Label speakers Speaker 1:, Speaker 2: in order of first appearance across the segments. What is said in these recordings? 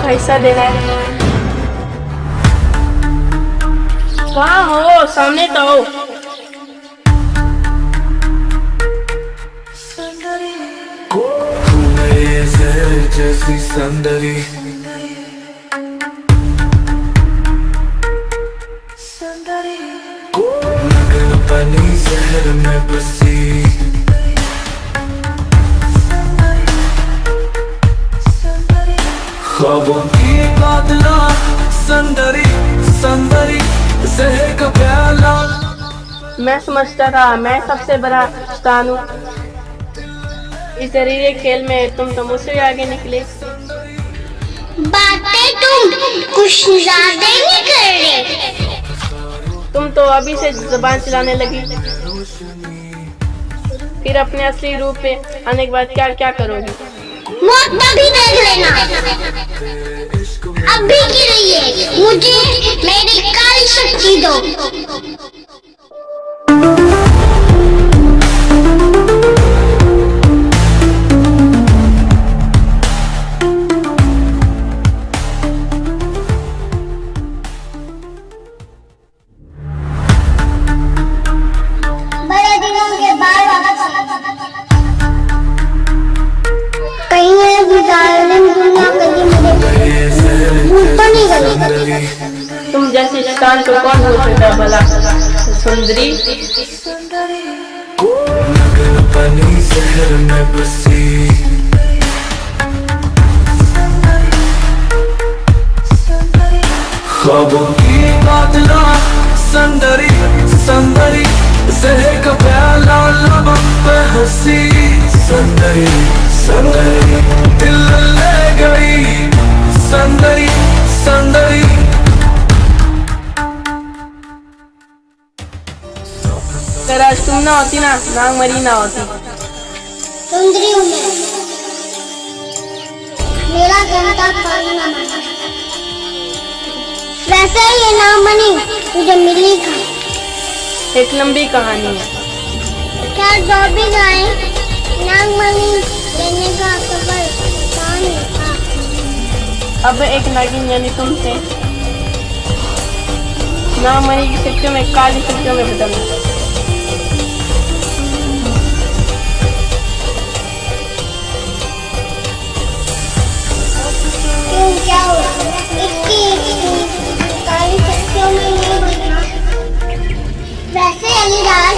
Speaker 1: का हिस्सा देना है। कहाँ हो? सामने तो हो।
Speaker 2: जैसी सौंदर्य मगर पानी जहर में बसी ख्वाबों की बादला सौंदर्य सौंदर्य जहर का प्याला।
Speaker 1: मैं समझता था मैं सबसे बड़ा शैतान हूँ। इस जहरीले खेल में तुम तो मुझसे आगे निकले।
Speaker 3: बातें तुम कुछ ज्यादा नहीं कर रहे।
Speaker 1: तुम तो अभी से जुबान चलाने लगी, फिर अपने असली रूप पे आने के बाद क्या क्या करोगी?
Speaker 3: मौत तभी देख लेना। अभी के लिए मुझे मेरी काली शक्ति दो। बड़े दिनों के बाद कहीं मैं गुजारिश दुनिया कभी मुझे भूल तो नहीं गई।
Speaker 1: तुम जैसे शैतान को कौन भूल सकता भला? सुंदरी
Speaker 2: मगर पानी जहर में बसी ख्वाबों की बादला सौंदर्य सौंदर्य जहर का प्याला लबों पे हंसी सौंदर्य सौंदर्य दिल ले गई सौंदर्य सौंदर्य।
Speaker 1: अगर आज तुम ना होती ना नागमरी ना होती।
Speaker 3: सुंदरी हूँ मैं, मेरा जनता पालन ना माना। वैसे ये नाम मनी तुझे मिली था।
Speaker 1: एक लंबी कहानी है।
Speaker 3: क्या जो भी जाए नागमणि लेने का सफर आसान था।
Speaker 1: अब एक नागिन यानी तुमसे नागमणि की शक्तियों में काली शक्तियों में बदलना।
Speaker 3: क्यों क्या हुआ? इसकी काली शक्तियों में ये बदला। वैसे अनिराज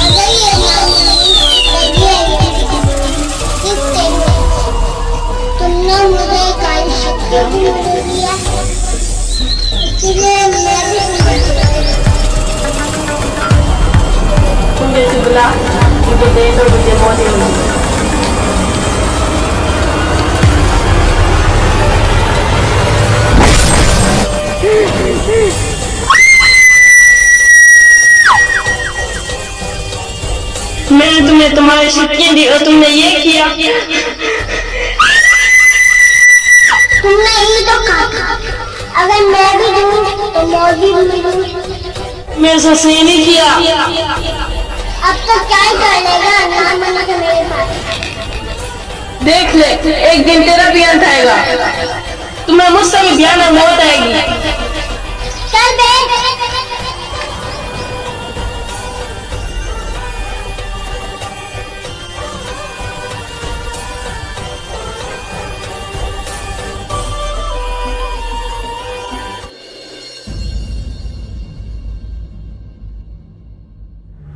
Speaker 3: अगर ये नागमणि लगी है इस टाइम तुमने मुझे काली शक्तियों में बदल दिया, इसलिए मैं भी
Speaker 1: तुम जैसे बुला मुझे दे दो, मुझे मौत मिली। मैंने तुम्हें तुम्हारी शक्तियाँ दी और तुमने ये किया।
Speaker 3: तुमने ही तो कहा था अगर मैं भी दूँ तो मौत भी मिलूंगी।
Speaker 1: मेरे साथ सही नहीं किया।
Speaker 3: अब तो क्या ही कर लेगा नागमणि के मेरे पास।
Speaker 1: देख ले, एक दिन तेरा भी अंत आएगा। तुम्हें मुझसे भी भयानक मौत आएगी।
Speaker 3: चल बे।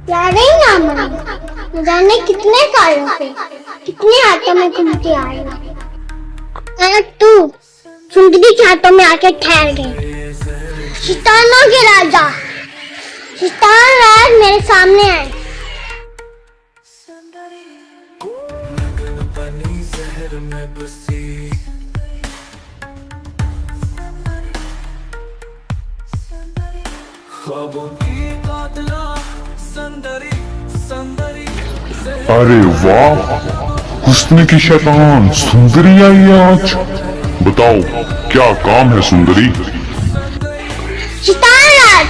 Speaker 3: याद है नागमणि न जाने कितने सालों से कितने हाथों में घूमते आए और तू सुंदरी के हाथों में आके ठहर गई। शैतानों के राजा शैतान राज मेरे सामने आए।
Speaker 2: पानी जहर में बसी ख्वाबों की बादला सौंदर्य सौंदर्य।
Speaker 4: अरे वाह, हुस्न की शैतान सुंदरी आई है आज। बताओ क्या काम है सुंदरी?
Speaker 3: शैतान राज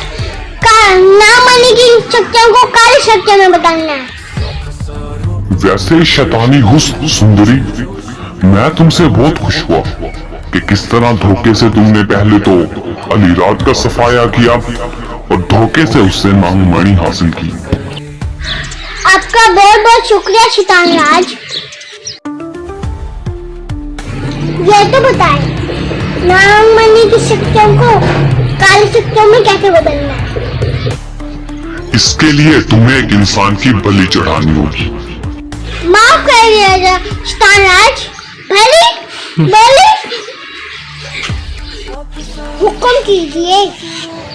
Speaker 3: का नागमणि की शक्तियों को काली शक्तियों में बदलना है।
Speaker 4: वैसे शैतानी हुस्न सुंदरी, मैं तुमसे बहुत खुश हुआ। कि किस तरह धोखे से तुमने पहले तो अलीराज का सफाया किया और धोखे से उससे नांगमणि हासिल की।
Speaker 3: आपका बहुत बहुत शुक्रिया शैतान राज। ये तो बताएं, नांगमणि की शक्तियों को काली शक्तियों में कैसे बदलना है?
Speaker 4: इसके लिए तुम्हें एक इंसान की बलि चढ़ानी होगी।
Speaker 3: माफ करिएगा शैतान राज। बलि बलि हुक्म कीजिए,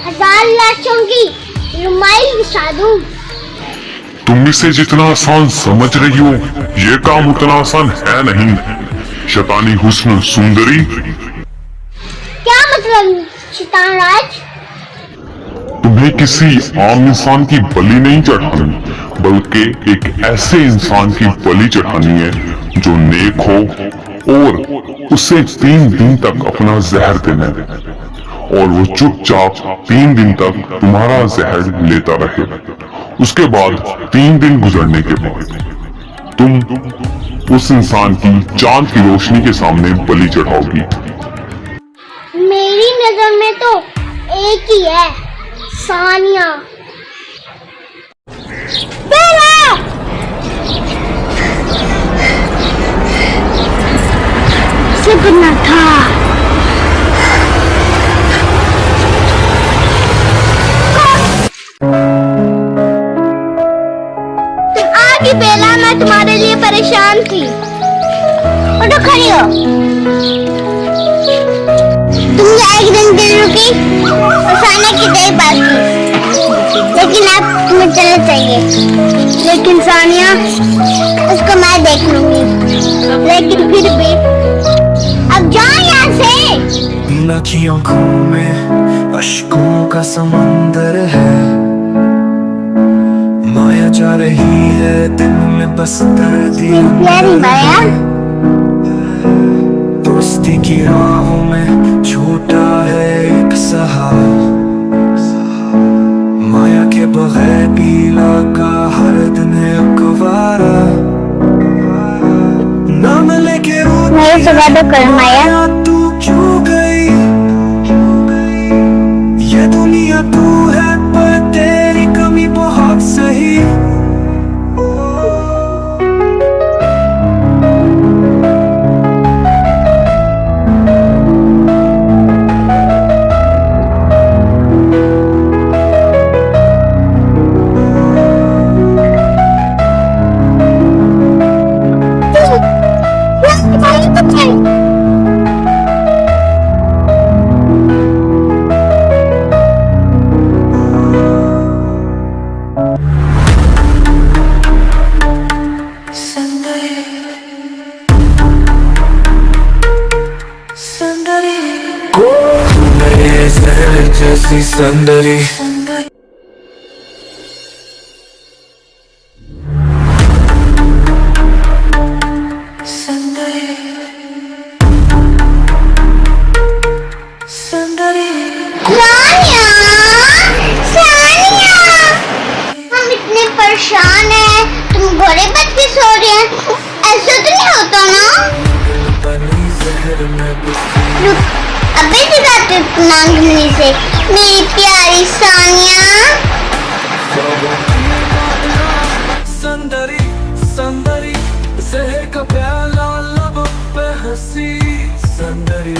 Speaker 3: 1000 लाशों की रुमाई बिछा दूं।
Speaker 4: तुम इसे जितना आसान समझ रही हो, ये काम उतना आसान है नहीं। शैतानी हुस्न सुंदरी,
Speaker 3: क्या मतलब शैतान राज?
Speaker 4: तुम्हें किसी आम इंसान की बलि नहीं चढ़ानी, बल्कि एक ऐसे इंसान की बलि चढ़ानी है जो नेक हो और उसे 3 दिन तक अपना जहर देना है और वो चुपचाप 3 दिन तक तुम्हारा जहर लेता रहे। उसके बाद 3 दिन गुजरने के बाद तुम उस इंसान की चांद की रोशनी के सामने बलि चढ़ाओगी।
Speaker 3: मेरी नजर में तो एक ही है, सानिया। बेला! सपना था। तुम आगे बेला, मैं तुम्हारे लिए परेशान थी। उठो, खड़ी हो। तुम एक दिन दिल रुकी और सानिया की देर बात की, लेकिन अब तुम्हें चलना चाहिए। लेकिन सानिया, उसको मैं देख लूंगी। लेकिन फिर भी अब जाओ यहाँ से।
Speaker 2: लकी आंखों में अश्कों का समंदर है, माया जा रही है दिल में बस दर्दी
Speaker 3: प्यारी माया,
Speaker 2: दोस्ती की राहों में छूटा है एक सहारा, माया के बगैर पीला का हर दिन है अखबारा, नाम लेके
Speaker 3: मेरे से वादा कर माया।
Speaker 2: तू क्यों गई, ये दुनिया तू है पर तेरी कमी बहुत सही। जैसी सुंदरी
Speaker 3: सानिया, सानिया, हम इतने परेशान हैं, तुम घोड़े बच के सो रहे हैं, ऐसा तो नहीं होता ना? रुक, अबे जगाते नांगमणि से, मेरी प्यारी सानिया।
Speaker 2: सुंदरी सुंदरी जहर का प्याला लबों पे हंसी, सुंदरी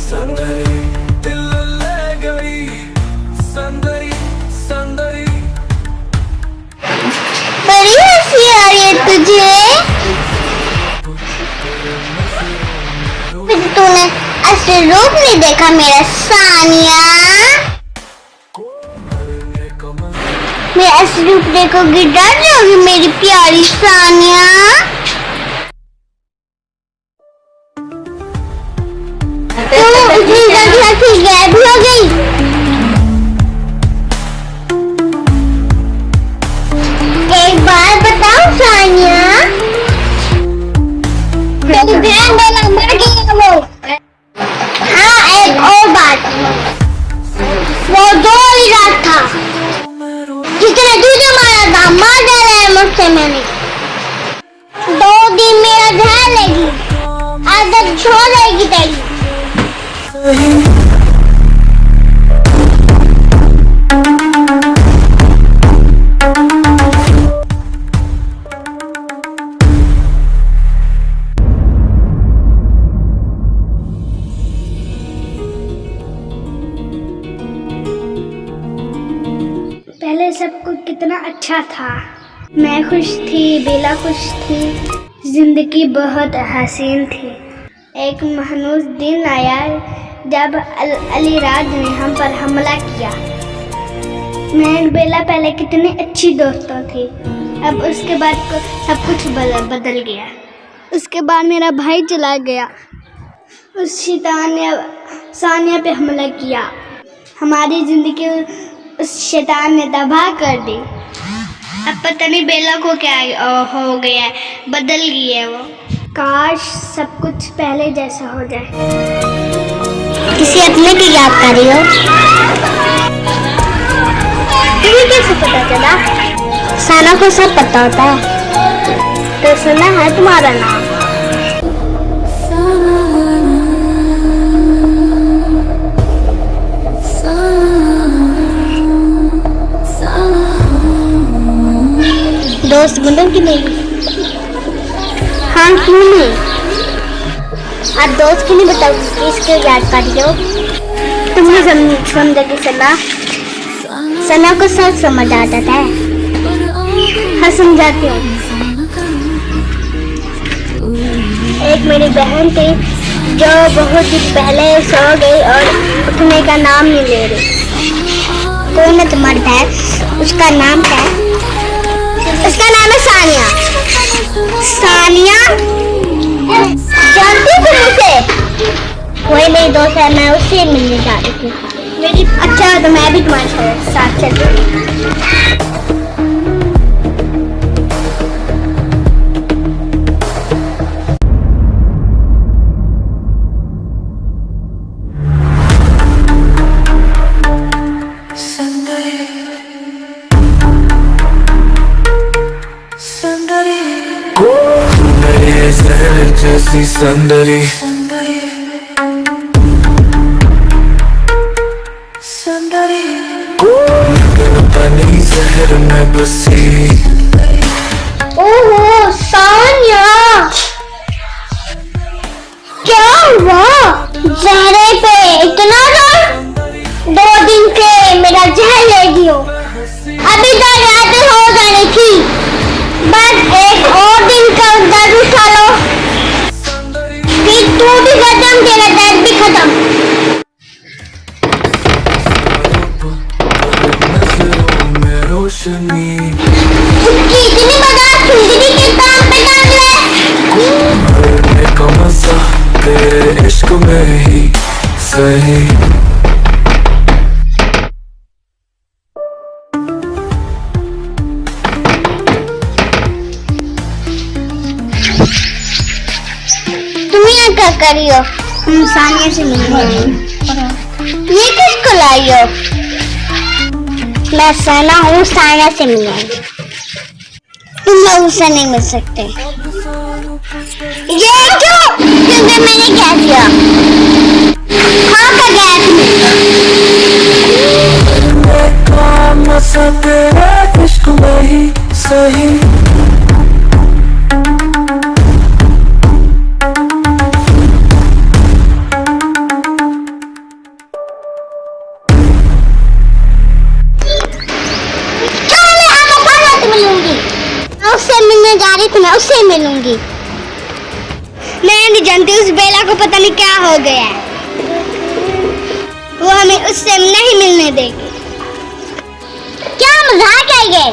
Speaker 2: सुंदरी दिल ले गई, सुंदरी सुंदरी।
Speaker 3: बड़ी हंसी आ रही है तुझे। फिर तूने असली रूप नहीं देखा मेरा सानिया। मेरा असली रूप देखोगी, डर जाओगी मेरी प्यारी सानिया। तुम इतनी जल्दी हंसी गायब हो गई। एक बार बताओ सानिया, मेरी बहन बेला मर गई है वो। हाँ, एक और बात, वो दो ही रात था जिसने तुझे मारा था, मार डाला है मुझसे मैंने। 2 दिन मेरा ध्यान लेगी, आदत छोड़ देगी तेरी। पहले सब कुछ कितना अच्छा था। मैं खुश थी, बेला खुश थी, जिंदगी बहुत हसीन थी। एक महनूस दिन आया जब अलीराज ने हम पर हमला किया। मैं और बेला पहले कितनी अच्छी दोस्तों थी, अब उसके बाद सब कुछ बदल गया। उसके बाद मेरा भाई चला गया, उस शैतान ने सानिया पे हमला किया। हमारी जिंदगी उस शैतान ने तबाह कर दी। अब पता नहीं बेला को क्या हो गया है, बदल गई है वो। काश सब कुछ पहले जैसा हो जाए। किसी अपने की याद कर रही हो? तुम्हें कैसे पता चला? साना को सब पता होता है। तो सुना है तुम्हारा नाम? दोस्त बनो कि नहीं? हाँ क्यों नहीं? आप दोस्त क्यों नहीं बताओ इसके याद पाती हो? तुमने समझा सना? सना को सब समझ आता था। हाँ समझाती हूँ। एक मेरी बहन थी जो बहुत दिन पहले सो गई और उठने का नाम नहीं ले रही। कौन है तुम्हारी बहन? उसका नाम क्या है? उसका नाम है सानिया। सानिया? जानती हो उसे? वही मेरी दोस्त है, मैं उससे मिलने जा रही थी। मेरी अच्छा तो मैं भी तुम्हारे साथ चल रही।
Speaker 2: जैसी सौंदर्य बनी जहर में बसी।
Speaker 3: ओहो सानिया, क्या हुआ? जहरे पे इतना डर? 2 दिन से मेरा जहर ले दियो। अभी तो रात हो जानी थी, बस एक और दिन का दर्द उठा लो, फिर तू भी खत्म, तेरा दर्द भी खत्म। उसकी इतनी बर्दाश्त जिंदगी के काम पे डाल ले।
Speaker 2: मरने का मजा तेरे इश्क में ही सही।
Speaker 3: तुम यहाँ क्या कर रही हो? हम सानिया से मिलने। ये किसको लाई हो? मैं सना हूँ, सानिया से मिलने। तुम लोग उससे नहीं मिल सकते। ये क्यों? क्योंकि मैंने क्या किया? हाँ का गया
Speaker 2: काम मसा तेरे इश्क में ही सही।
Speaker 3: उससे मिलने जा रही थी, मैं उससे मिलूंगी। मैं नहीं जानती उस बेला को पता नहीं क्या हो गया है, वो हमें उससे नहीं मिलने देगी। क्या मजाक है ये?